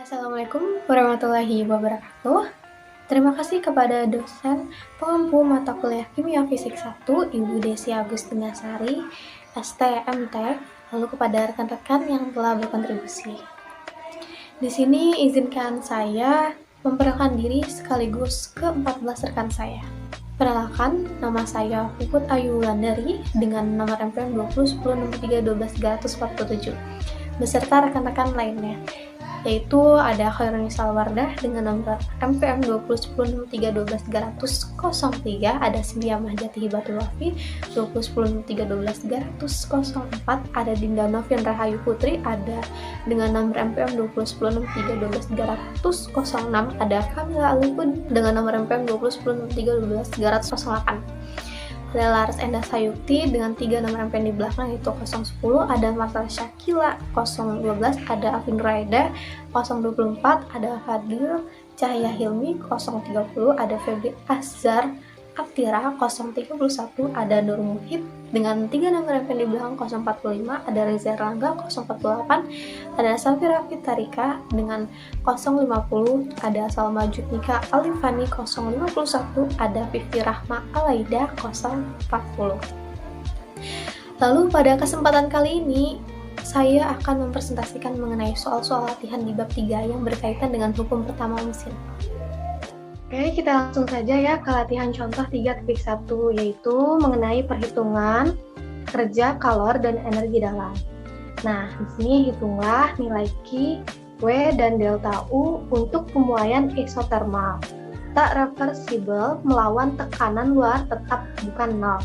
Assalamualaikum warahmatullahi wabarakatuh. Terima kasih kepada dosen pengampu mata kuliah Kimia Fisik 1, Ibu Desi Agustinasari, STMT, lalu kepada rekan-rekan yang telah berkontribusi. Di sini izinkan saya memperkenalkan diri sekaligus ke-14 rekan saya. Perkenalkan, nama saya Puput Ayu Wulandari dengan nomor MPM 2010631247 beserta rekan-rekan lainnya, yaitu ada Khairunisa Wardah dengan nomor MPM 2010631203, ada Sindia Mahjati Hibatul Wafi 2010631204, ada Dinda Novian Rahayu Putri ada dengan nomor MPM 2010631206, ada Kamila Alipun dengan nomor MPM 2010631208. Ada Laras Endah Sayukti dengan 3 nomor MPN di belakang yaitu 010, ada Marta Syakila 012, ada Afin Raida 024, ada Fadil Cahaya Hilmi 030, ada Febri Azhar Aftira 031, ada Nur Muhib dengan 3 nomor MPN di belakang 045, ada Reza Erlangga 048, ada Safira Fitarika dengan 050, ada Salma Jutnika Alifani 051, ada Vivi Rahma Alaida 040. Lalu pada kesempatan kali ini saya akan mempresentasikan mengenai soal-soal latihan di bab 3 yang berkaitan dengan hukum pertama mesin. Oke, kita langsung saja ya ke latihan contoh 3.1, yaitu mengenai perhitungan kerja kalor dan energi dalam. Nah, di sini hitunglah nilai Q, W, dan delta U untuk pemuaian isotermal tak reversibel melawan tekanan luar tetap bukan nol.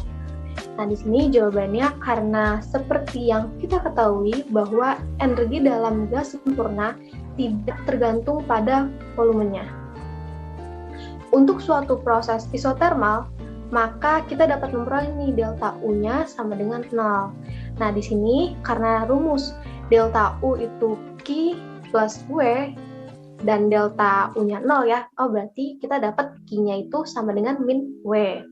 Nah, di sini jawabannya karena seperti yang kita ketahui bahwa energi dalam gas sempurna tidak tergantung pada volumenya. Untuk suatu proses isotermal, maka kita dapat memperoleh delta U-nya sama dengan 0. Nah, di sini karena rumus delta U itu Q plus W dan delta U-nya 0 ya. Oh, berarti kita dapat Q-nya itu sama dengan min W.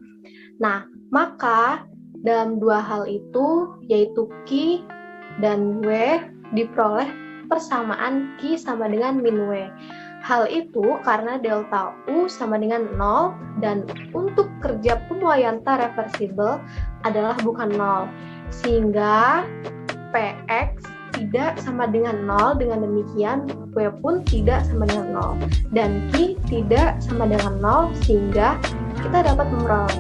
Nah, maka dalam dua hal itu, yaitu Q dan W, diperoleh persamaan Q sama dengan min W. Hal itu karena delta U sama dengan 0 dan untuk kerja pemuaian tak reversibel adalah bukan 0. Sehingga Px tidak sama dengan 0, dengan demikian W pun tidak sama dengan 0. Dan Q tidak sama dengan 0 sehingga kita dapat memperoleh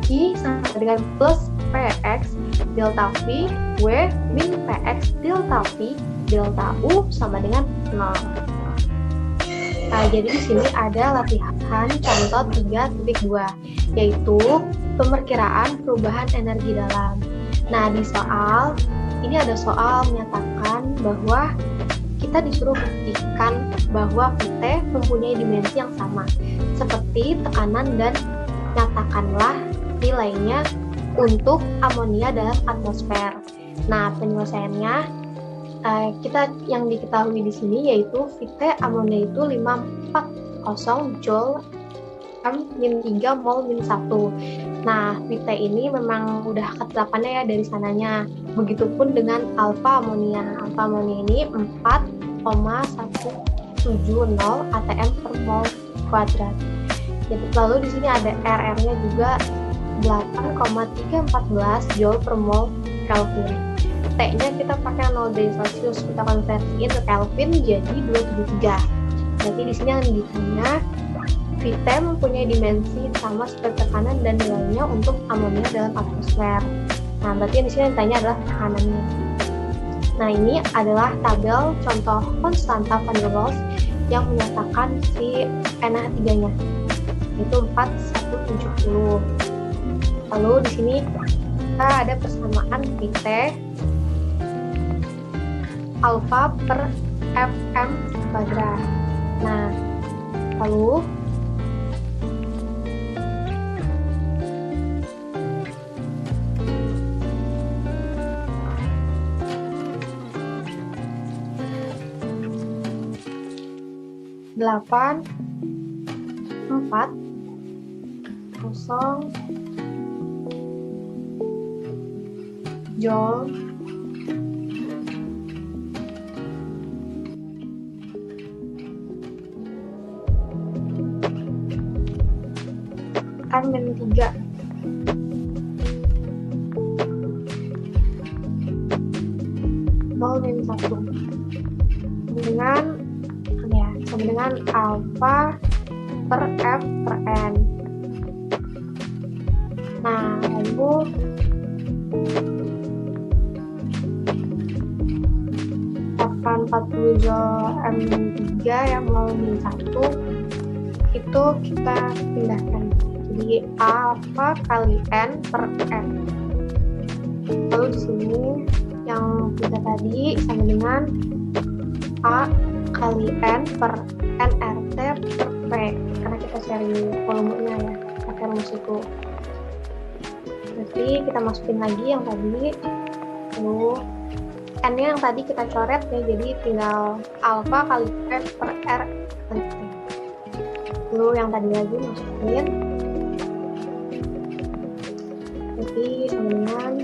Q sama dengan plus Px delta V, W min Px delta V, delta U sama dengan 0. Nah, jadi di sini ada latihan contoh 3.2, yaitu pemerkiraan perubahan energi dalam. Nah, di soal ini ada soal menyatakan bahwa kita disuruh buktikan bahwa VT mempunyai dimensi yang sama, seperti tekanan, dan nyatakanlah nilainya untuk amonia dalam atmosfer. Nah, penyelesaiannya kita yang diketahui di sini yaitu VT amonia itu 540 Joule M-3 mol -1. Nah, VT ini memang udah ketetapannya ya dari sananya. Begitupun dengan alfa amonia. Alfa amonia ini 4,170 atm per mol kuadrat. Jadi, lalu di sini ada RR-nya juga 8,314 Joule per mol Kelvin. T-nya kita pakai 0 dari Celsius, kita konversiin ke Kelvin jadi 273. Berarti di sini yang ditanya VT mempunyai dimensi sama seperti tekanan dan nilainya untuk amonia dalam atmosfer. Nah, berarti di sini yang ditanya adalah tekanannya. Nah, ini adalah tabel contoh konstanta van der Waals yang menyatakan si NH3-nya itu 4170. Lalu di sini kita ada persamaan VT alfa per Fm kuadrat. Nah, lalu delapan 4 0 Joule M-3 mol min 1 sama dengan alpha per F per N. Nah, lalu akan 40 Joule M3 yang mol min 1 itu kita pindahkan jadi alpha kali N per N. Lalu di sini yang kita tadi sama dengan A kali N per nRT per P, karena kita cari volumenya ya pakai rumus itu. Berarti kita masukin lagi yang tadi, lalu N nya yang tadi kita coret ya, jadi tinggal alpha kali P per R kali T. Lalu yang tadi lagi masukin, jadi sama dengan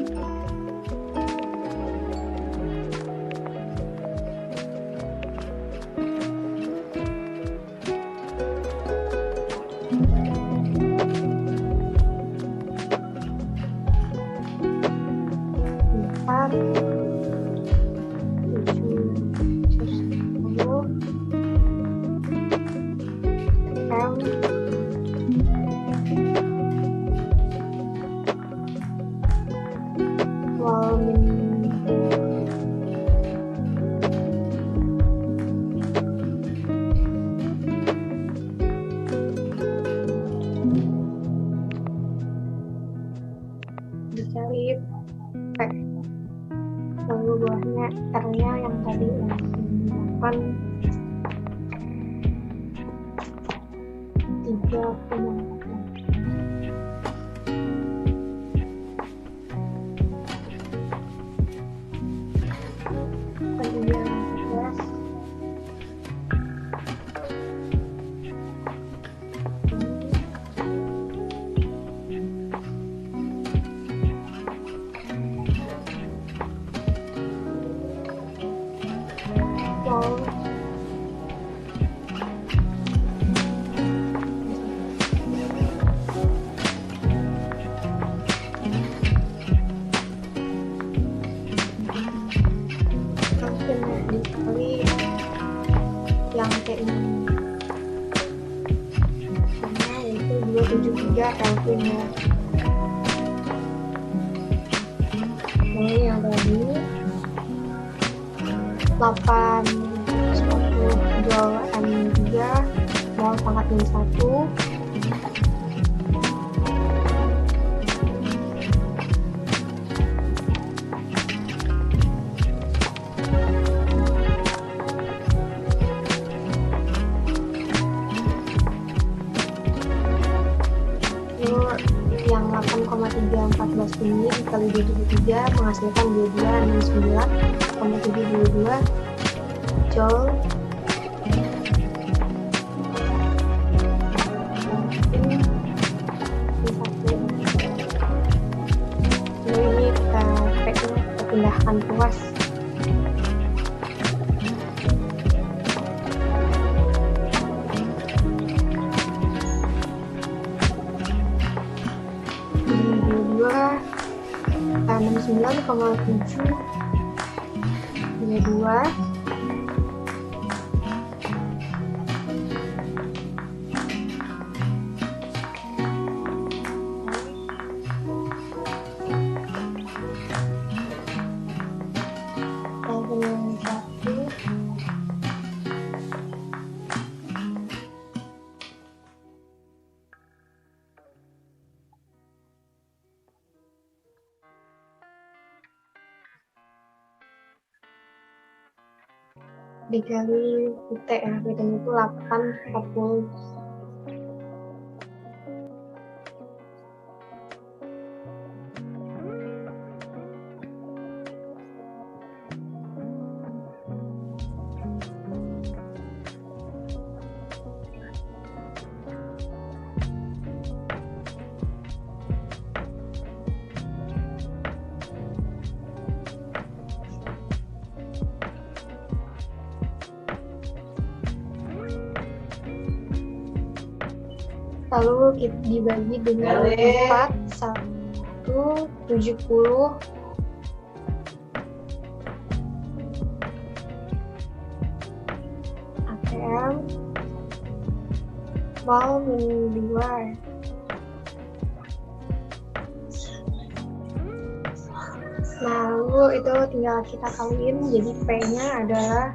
dicari P, lalu bawahnya R nya yang tadi 8 3,4. Dikali yang T ini karena itu 273 Kelvin ya. Lalu yang tadi 810 Joule M3 mol pangkat min 1 yang 8,314 ini dikali 273 menghasilkan 22,9,722 Joule ini kita pindahkan tuas. Dua 69,7 22 dikali PT ya, PT itu 840. lalu kita dibagi dengan 4, 1, 70, ATM, mol min 2. Nah, lalu itu tinggal kita kaliin, jadi P-nya adalah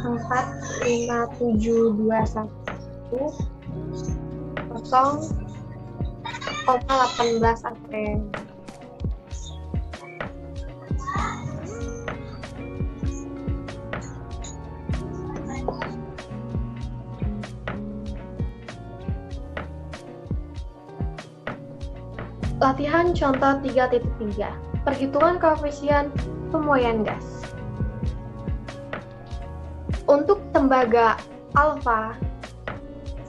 45721 0,18 ATM. Latihan contoh 3.3. Perhitungan koefisien pemuaian gas. Untuk tembaga alfa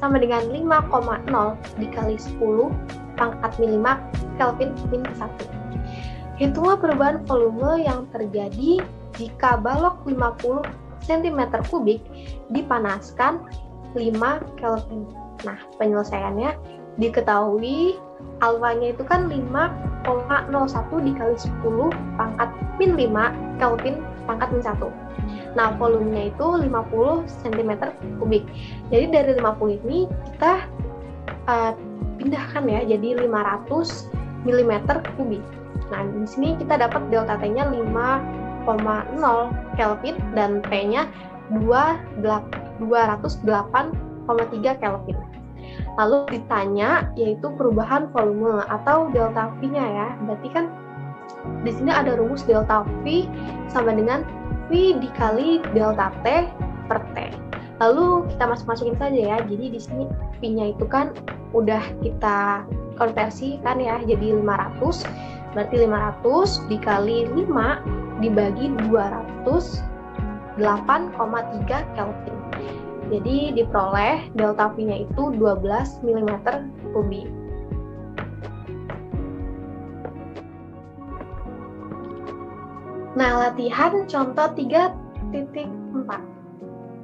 sama dengan 5,0 dikali 10 pangkat min 5 Kelvin min 1. Hitunglah perubahan volume yang terjadi jika balok 50 cm3 dipanaskan 5 Kelvin. Nah, penyelesaiannya diketahui alfanya itu kan 5,01 dikali 10 pangkat min 5 Kelvin pangkat min 1. Nah, volumenya itu 50 cm3. Jadi dari 50 ini kita pindahkan ya jadi 500 mm3. Nah, di sini kita dapat delta T-nya 5,0 Kelvin dan P-nya 208,3 Kelvin. Lalu ditanya yaitu perubahan volume atau delta V-nya ya. Berarti kan di sini ada rumus delta V sama dengan V dikali delta T per T. Lalu kita masukin saja ya. Jadi di sini V-nya itu kan udah kita konversi kan ya jadi 500. Berarti 500 dikali 5 dibagi 208,3 Kelvin. Jadi diperoleh delta V-nya itu 12 mm3. Nah, latihan contoh 3.4.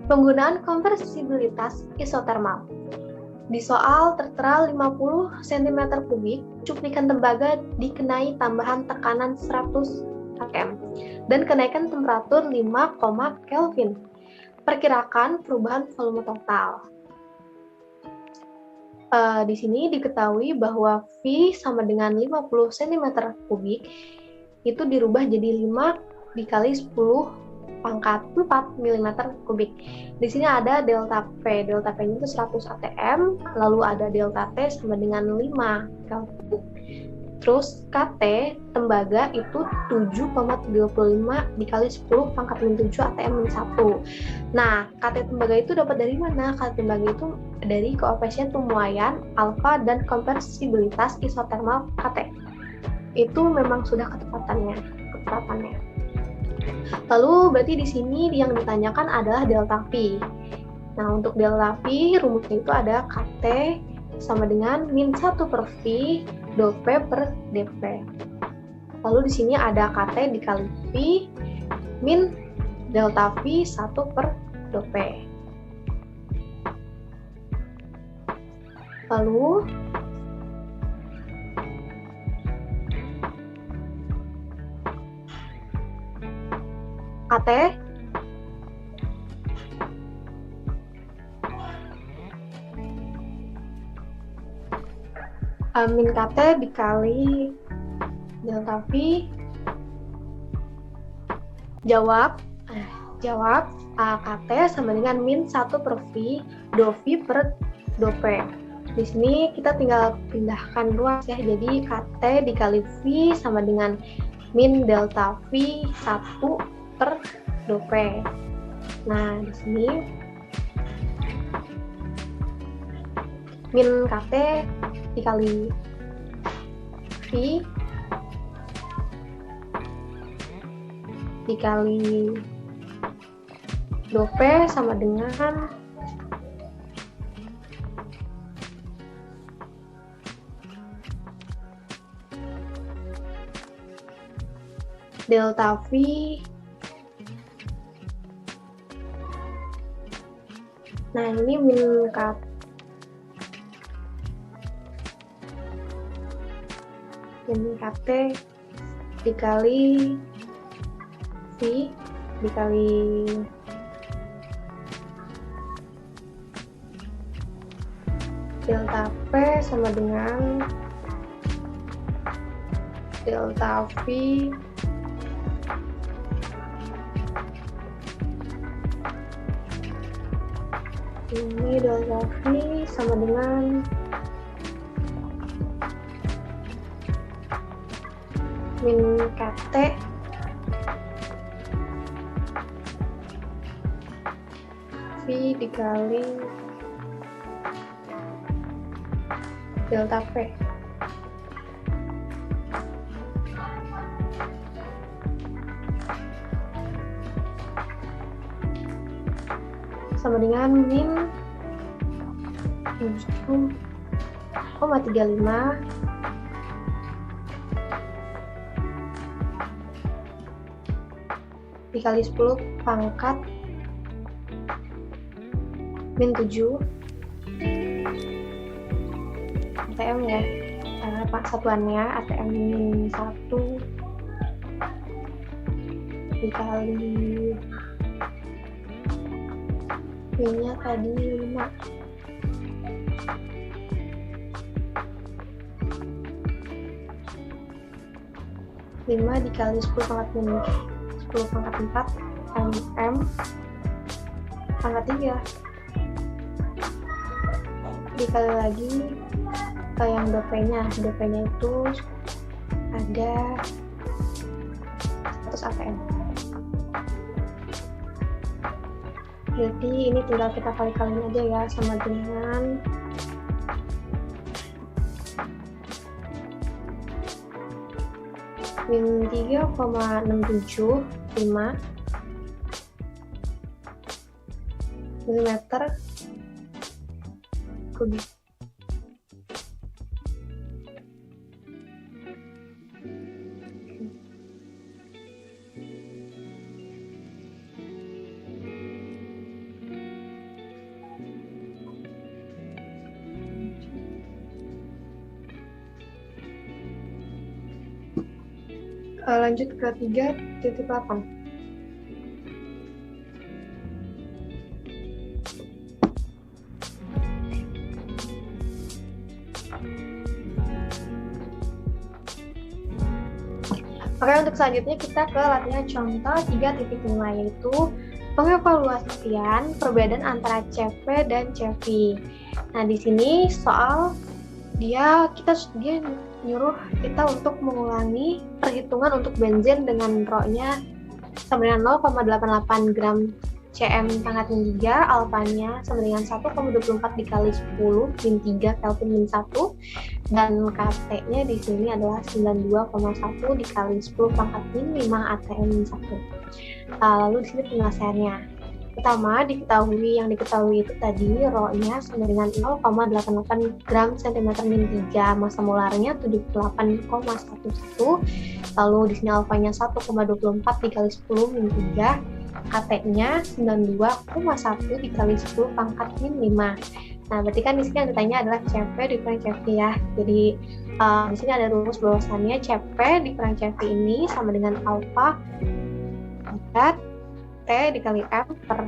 Penggunaan konversibilitas isotermal. Di soal tertera 50 cm3 cuplikan tembaga dikenai tambahan tekanan 100 atm dan kenaikan temperatur 5, Kelvin. Perkirakan perubahan volume total. Di sini diketahui bahwa V sama dengan 50 cm3 itu dirubah jadi 5 dikali 10 pangkat 4 mm3. Di sini ada delta P. Delta P-nya itu 100 atm, lalu ada delta T sama dengan 5 Kelvin. Terus KT tembaga itu 7,35 dikali 10 pangkat min 7 atm min 1. Nah, KT tembaga itu dapat dari mana? KT tembaga itu dari koefisien pemuaian alfa dan konversibilitas isotermal KT. Itu memang sudah ketepatan. Lalu berarti di sini yang ditanyakan adalah delta V. Nah, untuk delta V rumusnya itu ada KT sama dengan min 1 per V dp per dp. Lalu di sini ada KT dikali V min delta V 1 per dp. Lalu KT min KT dikali delta V jawab KT sama dengan min 1 per V do V per do P. Di sini kita tinggal pindahkan ruas ya, jadi KT dikali V sama dengan min delta V 1 per do P. Nah, di sini min KT dikali V dikali do P sama dengan delta V Nah, ini min KT dikali V dikali delta P sama dengan delta V ini delta V sama dengan min KT V dikali delta P. Sama dengan min 7,35 dikali 10 pangkat min 7 ATM ya, satuannya ATM min 1 dikali minnya tadi 5 dikali 10 pangkat min 10 pangkat 4 mm pangkat 3 dikali lagi ke yang DP-nya itu ada 100 ATM. Jadi ini tinggal kita kali-kaliin aja ya, sama dengan min 3,675 mm kubik. Lanjut ke 3.8. Oke, untuk selanjutnya kita ke latihan contoh 3.5, yaitu pengevaluasian perbedaan antara CP dan CV. Nah, di sini soal dia nyuruh kita untuk mengulangi perhitungan untuk benzen dengan rho-nya sama dengan 0,88 gram cm pangkat min 3, alfanya sama dengan 1,24 dikali 10 min 3 Kelvin min 1, dan KT-nya di sini adalah 92,1 dikali 10 pangkat min 5 ATM min 1. Lalu di sini penyelesaiannya. Pertama, yang diketahui itu tadi rho-nya sama dengan 0,88 gram cm min 3, massa molarnya 78,11, lalu di sini alfanya 1,24 dikali 10 min 3, KT-nya 92,1 dikali 10 pangkat min 5. Nah, berarti kan di sini yang ditanya adalah CP dikurangi CV ya. Jadi di sini ada rumus bahwasannya CP dikurangi CV ini sama dengan alfa pangkat T dikali M per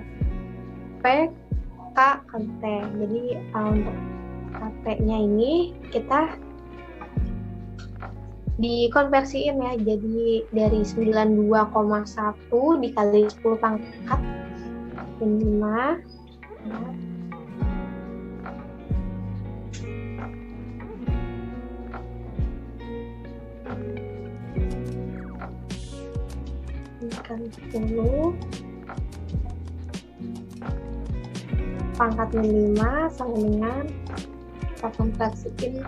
P K kali T. Jadi untuk KT-nya ini kita dikonversiin ya, jadi dari 92,1 dikali 10 pangkat min 5 dikali 10 pangkat min 5 sama dengan kita konversiin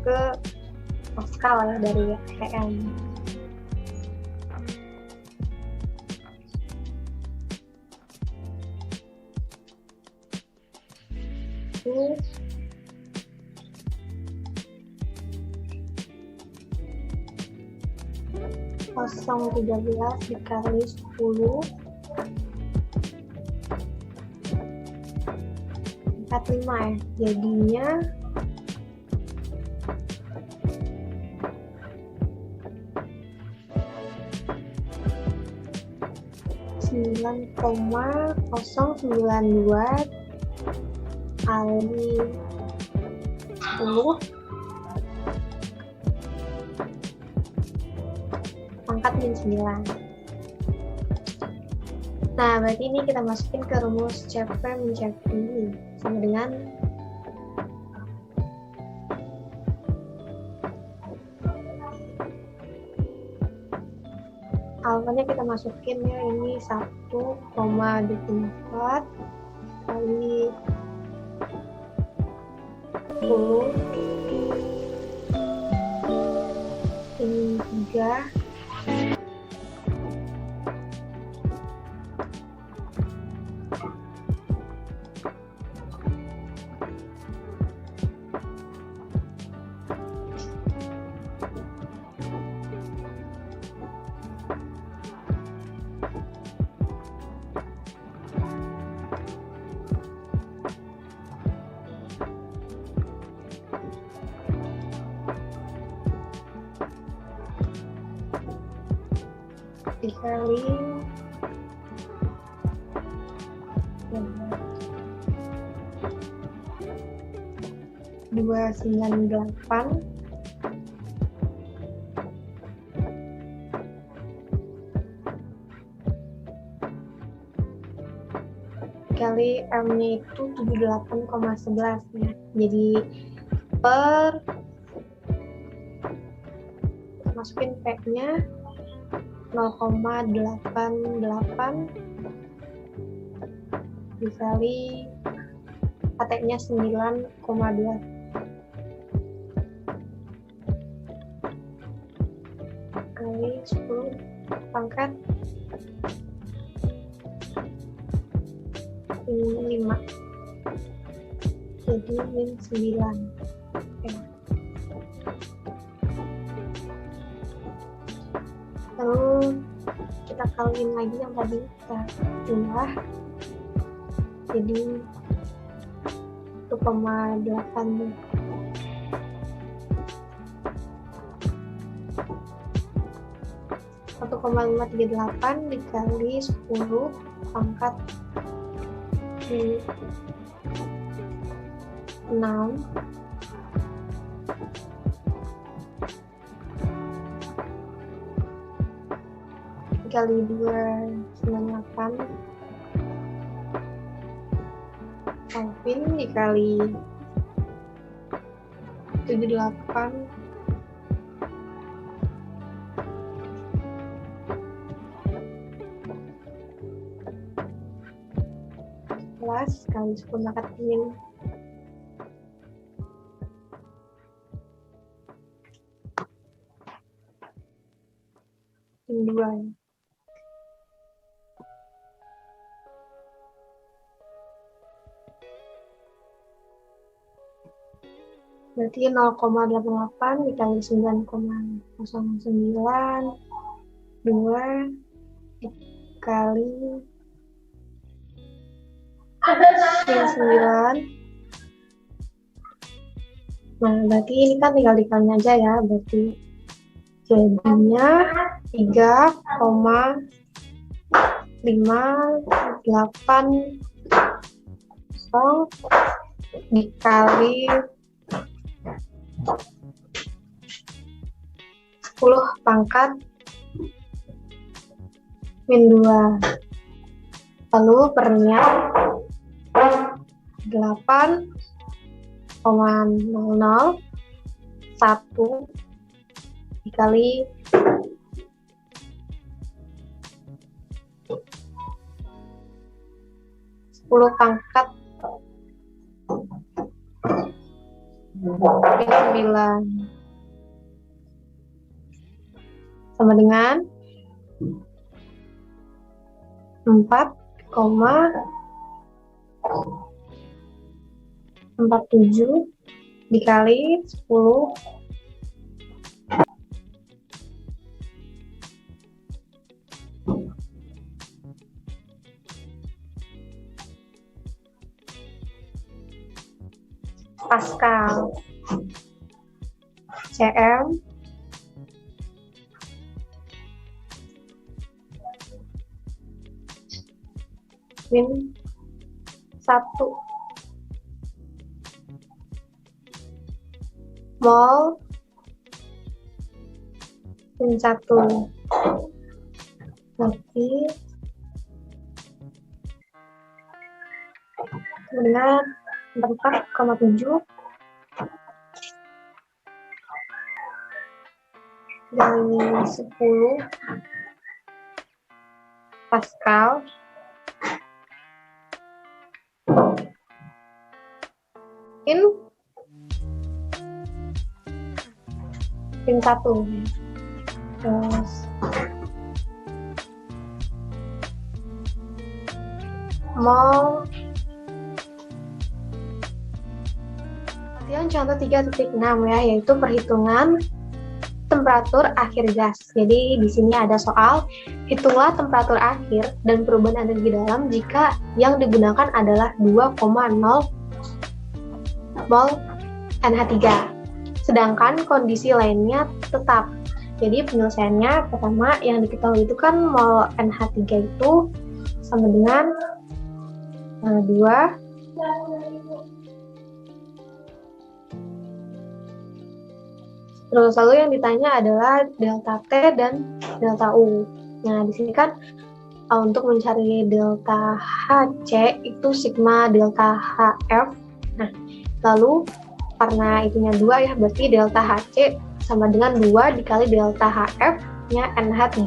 ke Pascal ya dari PM. Ini 0,13 dikali 10 pangkat 5 ya. Jadinya 9,092 kali 10 pangkat min 9. Nah, berarti ini kita masukin ke rumus CP min CP sama dengan alfanya kita masukin ya, ini 1,24 kali 10, ini 3, dikali 298 dikali M-nya itu 78,11 ya. Jadi per masukin P-nya 0,88 dikali KT-nya 9,2 kali 10 pangkat 5, jadi min 9. Oke. Lalu kita kaliin lagi yang tadi kita jumlah, jadi 1,8 1,538 dikali 10 pangkat 6 dikali 298 Kelvin dikali 78 kali 10 pangkat min 2. Berarti 0,88 dikali 9,009 2 dikali min 9. Nah, berarti ini kan tinggal dikalinya aja ya, berarti jadinya 3,580 dikali 10 pangkat min 2. Lalu pernya 8,001 dikali 10 pangkat min 9 sama dengan 4,47 dikali 10 4,47 Pascal. cm min 1 mol min 1. Berarti dengan 44,7 dari 10 Pascal min 1. Terus mol. Latihan contoh 3.6 ya, yaitu perhitungan temperatur akhir gas. Jadi di sini ada soal, hitunglah temperatur akhir dan perubahan energi dalam jika yang digunakan adalah 2,0 mol NH3. Sedangkan kondisi lainnya tetap. Jadi penyelesaiannya pertama yang diketahui itu kan mol NH3 itu sama dengan 2 terus lalu yang ditanya adalah delta T dan delta U. Nah, di sini kan untuk mencari delta HC itu sigma delta HF. Nah, lalu karena itunya 2 ya, berarti delta HC sama dengan 2 dikali delta HF-nya NH3.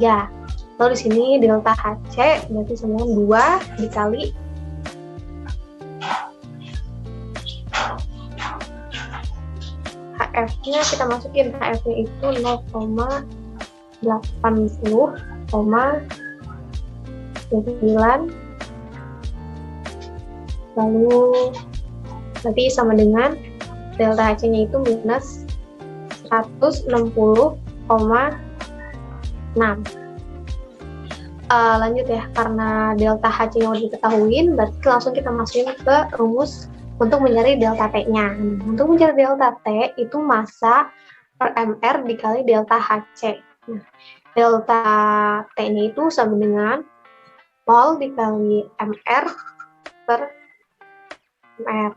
Lalu di sini delta HC berarti sama dengan 2 dikali HF-nya, kita masukin HF-nya itu 0,80,9, lalu nanti sama dengan delta HC-nya itu minus 160,6. Lanjut ya, karena delta HC-nya udah diketahui, berarti langsung kita masukin ke rumus untuk mencari delta T-nya. Untuk mencari delta T itu massa per mR dikali delta HC. Nah, delta T-nya itu sama dengan mol dikali mR per mR.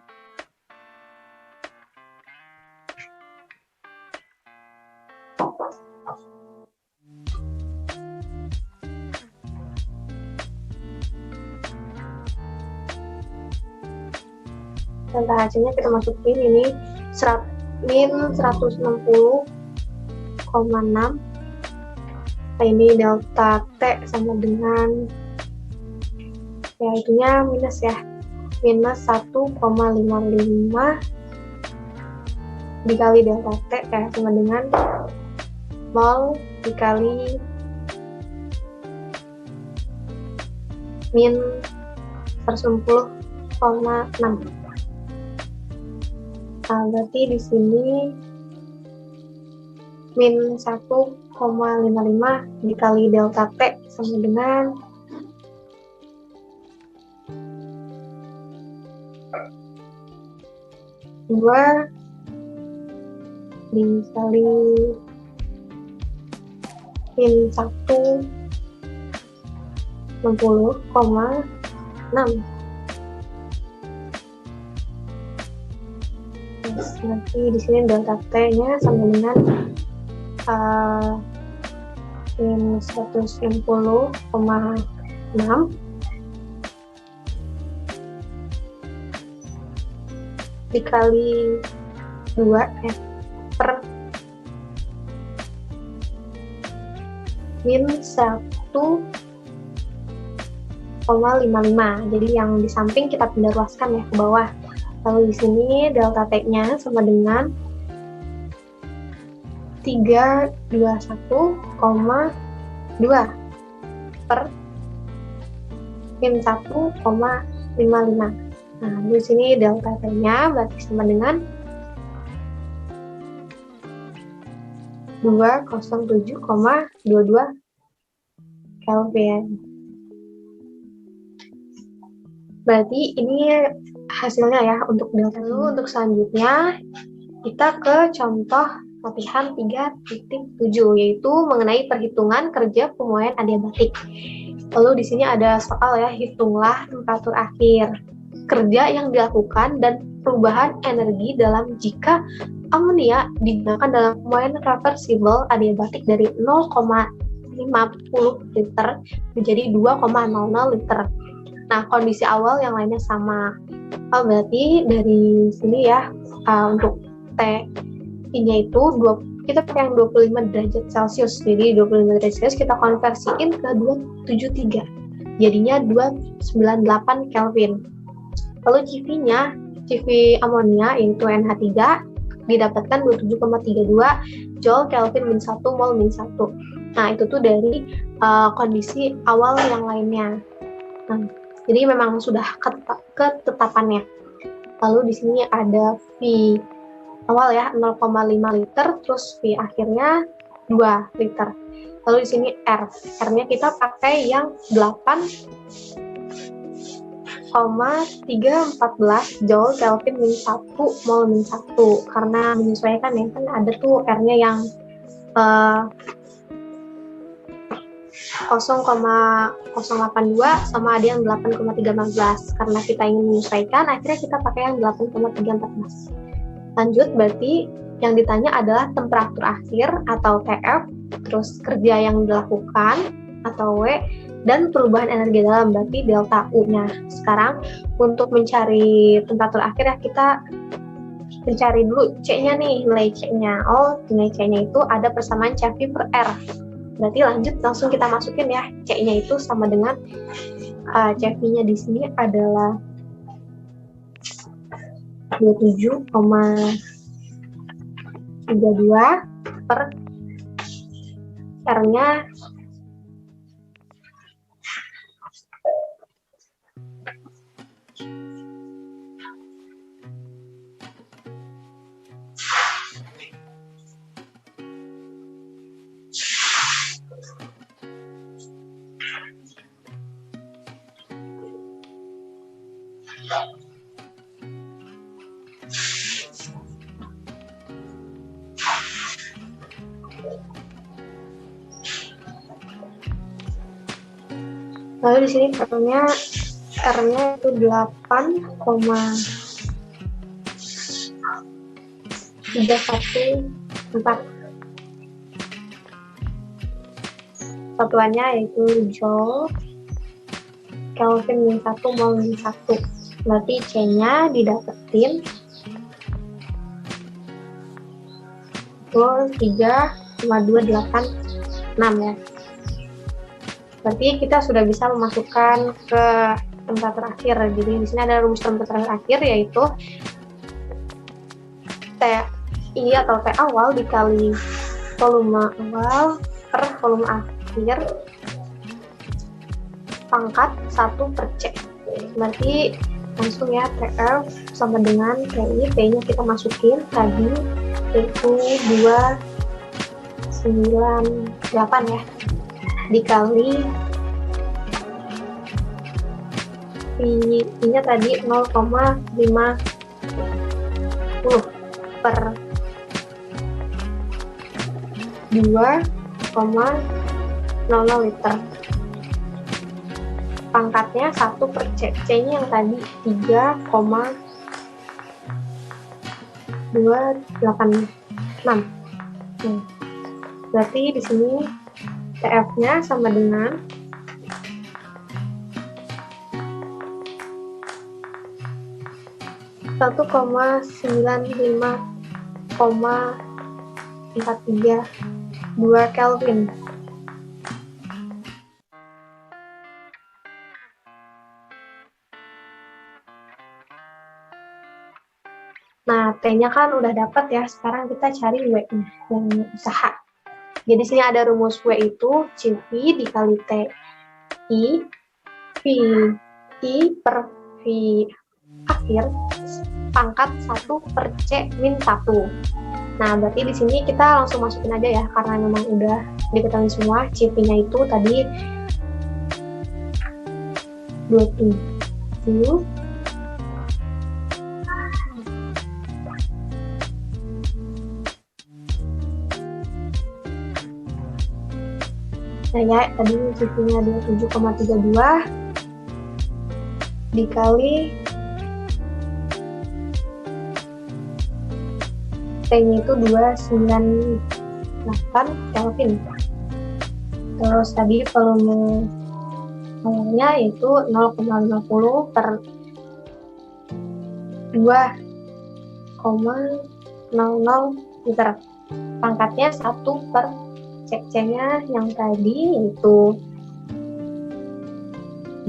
Delta HC-nya kita masukin ini min 160,6. Nah, ini delta T sama dengan ya itunya minus ya, minus 1,55 dikali delta T ya sama dengan mol dikali min 160,6. Nah, berarti di sini min 1,55 dikali delta T sama dengan dua dikali min 160,6. Nanti di sini delta T-nya sama dengan min 160,6 dikali 2 per min 1,55. Jadi yang di samping kita pindah ruaskan ya ke bawah. Lalu di sini delta T-nya sama dengan 321,2 per min 1,55. Nah, di sini delta T-nya berarti sama dengan 207,22 Kelvin. Berarti ini hasilnya ya untuk delta. Lalu untuk selanjutnya kita ke contoh latihan 3.7 yaitu mengenai perhitungan kerja pemuaian adiabatik. Lalu di sini ada soal ya, hitunglah temperatur akhir, kerja yang dilakukan dan perubahan energi dalam jika amonia digunakan dalam pemuaian reversible adiabatik dari 0,50 liter menjadi 2,00 liter. Nah, kondisi awal yang lainnya sama. Berarti dari sini ya, untuk T-nya itu kita pakai yang 25 derajat Celcius. Jadi 25 derajat Celcius kita konversiin ke 273. Jadinya 298 Kelvin. Lalu CV-nya, CV amonia yaitu NH3 didapatkan 27,32 Joule Kelvin min 1 mol min 1. Nah, itu tuh dari kondisi awal yang lainnya. Nah, jadi memang sudah ketetapannya. Lalu di sini ada V awal ya 0,5 liter, terus V akhirnya 2 liter. Lalu di sini R-nya kita pakai yang 8,314 Joule Kelvin min 1 mol min 1 karena menyesuaikan ya, kan ada tuh R-nya yang 0,082 sama ada yang 8,314. Karena kita ingin menyesuaikan, akhirnya kita pakai yang 8,314. Lanjut, berarti yang ditanya adalah temperatur akhir atau TF, terus kerja yang dilakukan atau W, dan perubahan energi dalam, berarti delta U-nya. Sekarang untuk mencari temperatur akhir ya, kita mencari dulu C-nya nih, nilai C-nya. Nilai C-nya itu ada persamaan CV per R. Berarti lanjut langsung kita masukin ya, C-nya itu sama dengan CV-nya di sini adalah 27,32 per R-nya lalu di sini R-nya itu 8,314. Satuannya yaitu Joule Kelvin min 1 mol min 1. Berarti C-nya didapetin itu 3,286 ya. Berarti kita sudah bisa memasukkan ke temperatur akhir. Jadi di sini ada rumus temperatur akhir yaitu TI atau T awal dikali volume awal per volume akhir pangkat 1 per C. Berarti langsung ya, TF sama dengan TI, T-nya kita masukin tadi itu 298 ya, dikali V-nya tadi 0,50 per 2,00 liter. Pangkatnya 1 per C. C-nya yang tadi 3,286. Berarti di sini TF-nya sama dengan 1,95,432 Kelvin. Nah, T-nya kan udah dapat ya, sekarang kita cari W-nya yang usaha. Jadi sini ada rumus W itu CV dikali TI, VI per V akhir, pangkat 1 per C min 1. Nah, berarti di sini kita langsung masukin aja ya, karena memang udah diketahui semua. CV-nya itu tadi 27 20. Nah ya, tadi susunya 27,32 dikali T-nya itu 298 Kelvin. Terus tadi volume airnya itu 0,50 per 2,00 liter. Pangkatnya 1 per cc-nya yang tadi itu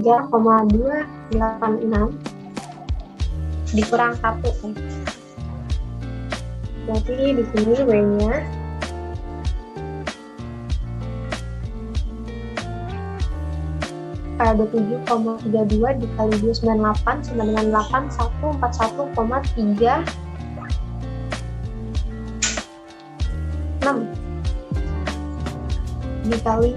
3,286 dikurang 1. Berarti di sini W-nya ada 7,32 dikali 298 sama dengan 8141,36 dikali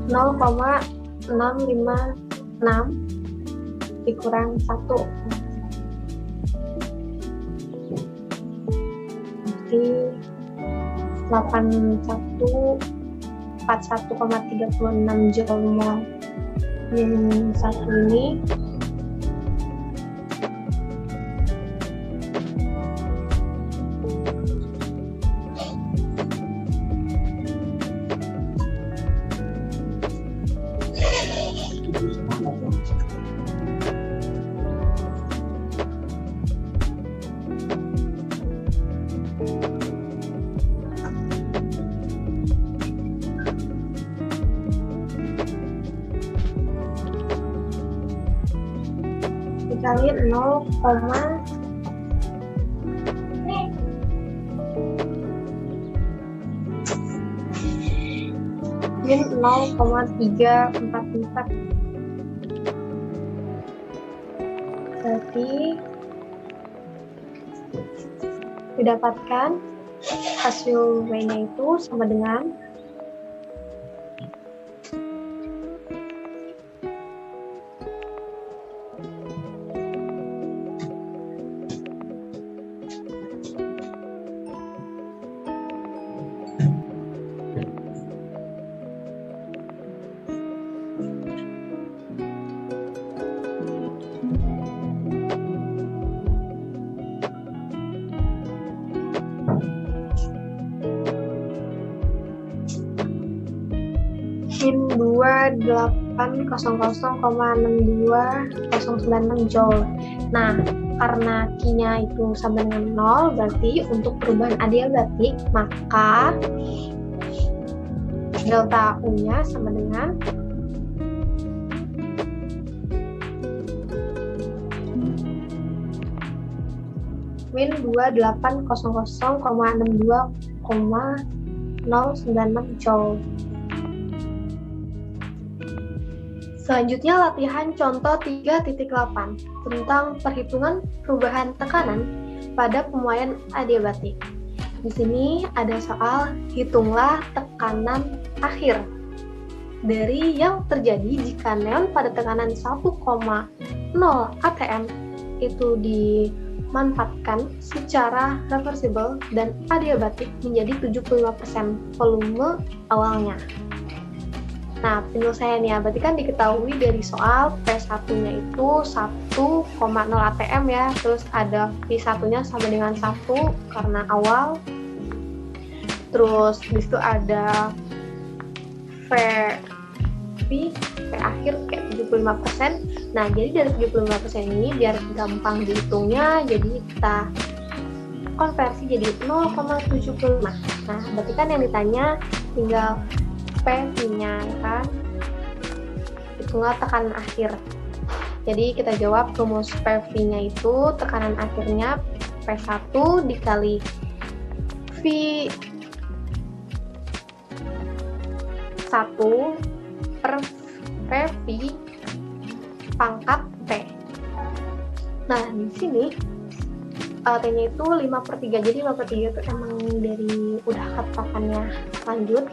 0,656 dikurang 1. Jadi 8141,36 Joule mol min 1 ini dikali 0,344. Berarti didapatkan hasil W-nya itu sama dengan 2800,62096 Joule. Nah, karena Q-nya itu sama dengan 0, berarti untuk perubahan adiabatik, maka delta U-nya sama dengan min 2800,62,096 Joule. Selanjutnya latihan contoh 3.8 tentang perhitungan perubahan tekanan pada pemuaian adiabatik. Di sini ada soal hitunglah tekanan akhir dari yang terjadi jika neon pada tekanan 1,0 atm itu dimanfaatkan secara reversible dan adiabatik menjadi 75% volume awalnya. Nah, penyelesaiannya berarti kan diketahui dari soal P1-nya itu 1,0 atm ya, terus ada P1-nya sama dengan 1 karena awal, terus disitu ada P akhir kayak 75%. Nah, jadi dari 75% ini biar gampang dihitungnya, jadi kita konversi jadi 0,75. Nah, berarti kan yang ditanya tinggal PV-nya, ya kan? Hitunglah tekanan akhir. Jadi kita jawab rumus PV-nya itu tekanan akhirnya P1 dikali V1 per PV pangkat T. Nah, di sini T-nya itu 5/3, jadi 5/3 itu emang dari udah katakannya lanjut.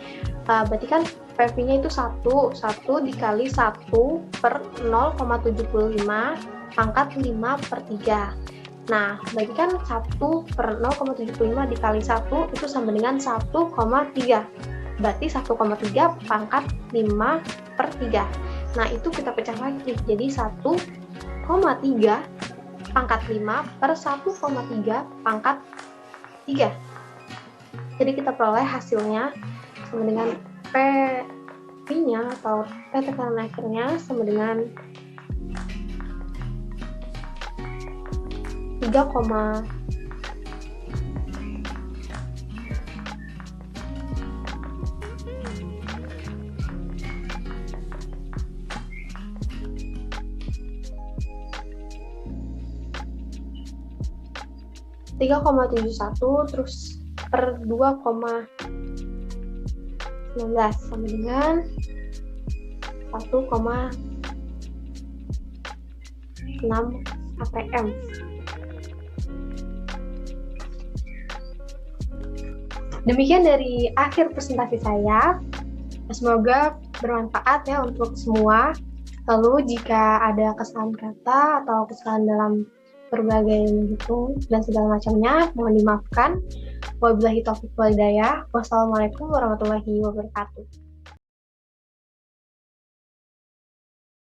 Berarti kan PV-nya itu 1 dikali 1 per 0,75 pangkat 5/3. Nah, berarti kan 1 per 0,75 dikali 1 itu sama dengan 1,3. Berarti 1,3 pangkat 5/3. Nah, itu kita pecah lagi, jadi 1,3 pangkat 5 per 1,3 pangkat 3. Jadi kita peroleh hasilnya sama dengan PV-nya atau P tekanan akhirnya sama dengan 3, 3,71 terus per 2,19 sama dengan 1,6 APM. Demikian dari akhir presentasi saya. Semoga bermanfaat ya untuk semua. Lalu jika ada kesalahan kata atau kesalahan dalam berbagai menghitung dan segala macamnya, mohon dimaafkan. Wabillahi taufiq wal hidayah. Wassalamualaikum warahmatullahi wabarakatuh.